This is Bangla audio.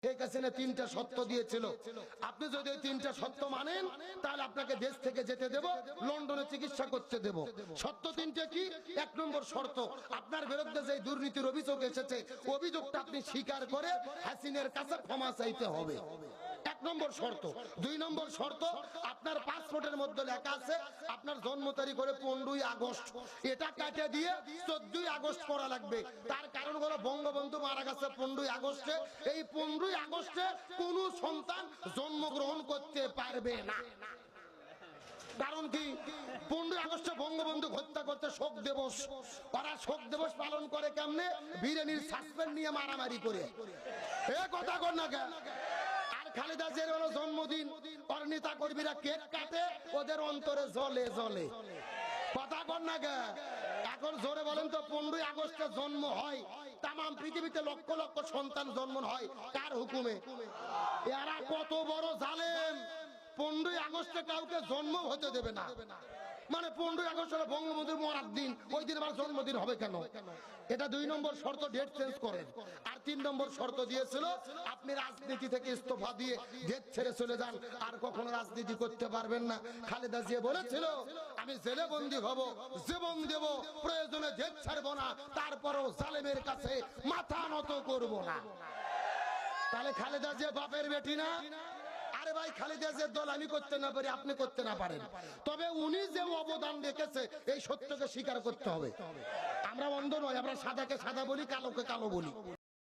শেখ হাসিনা তিনটা শর্ত দিয়েছিল, আপনি যদি এই তিনটা শর্ত মানেন তাহলে আপনাকে দেশ থেকে যেতে দেব, লন্ডনে চিকিৎসা করতে দেব। শর্ত তিনটা কি? এক নম্বর শর্ত, আপনার বিরুদ্ধে যে দুর্নীতির অভিযোগ এসেছে, অভিযোগটা আপনি স্বীকার করে হাসিনার কাছে ক্ষমা চাইতে হবে, এক নম্বর শর্ত। দুই নম্বর শর্ত, আপনার পাসপোর্টের মধ্যে লেখা আছে আপনার জন্ম তারিখ হলো 15ই আগস্ট, এটা কাটে দিয়ে 14ই আগস্ট করা লাগবে। তার কারণ হলো বঙ্গবন্ধু মারা গেছে 15ই আগস্টে, এই 15ই আগস্টে কোন সন্তান জন্মগ্রহণ করতে পারবে না। কারণ কি? 15ই আগস্টে বঙ্গবন্ধু হত্যা করতে শোক দিবস, ওরা শোক দিবস পালন করে কেমনে? বিরিয়ানির সাসপেন্ড নিয়ে মারামারি করে। এ কথা কর না কেন? খালেদা জিয়ার হলো জন্মদিন, ওর নেতা কর্মীরা কেক কাটে, ওদের অন্তরে জ্বলে জ্বলে। কথা কর না গে? এখন জোরে বলেন তো, 15ই আগস্টে জন্ম হয়, তাম পৃথিবীতে লক্ষ লক্ষ সন্তান জন্ম হয় কার হুকুমে? এরা কত বড় জালেম! 15ই আগস্টে কাউকে জন্ম হতে দেবে না। মানে 15ই আগস্ট হলো বঙ্গবন্ধুর মরার দিন, ওই দিন আমার জন্মদিন হবে কেন? এটা দুই নম্বর শর্ত, ডেট চেঞ্জ করেন। আর তিন নম্বর শর্ত দিয়েছিল আপনি রাজনীতি থেকে ইস্তফা দিয়ে দেশ ছেড়ে চলে যান, আর কখনো রাজনীতি করতে পারবেন না। খালেদা জিয়া বলেছিল আমি জেলে বন্দী হব, জীবন দেব, প্রয়োজনে দেশ ছাড়বো না, তারপরও জালেমের কাছে মাথা নত করব না। তাহলে খালেদা জিয়া বাপের বেটি না? আরে ভাই, খালেদা জিয়ার দল আমি করতে না পারি, আপনি করতে না পারেন, তবে উনি যে অবদান রেখেছে এই সত্যকে স্বীকার করতে হবে। আমরা অন্ধ নয়, আমরা সাদাকে সাদা বলি, কালোকে কালো বলি।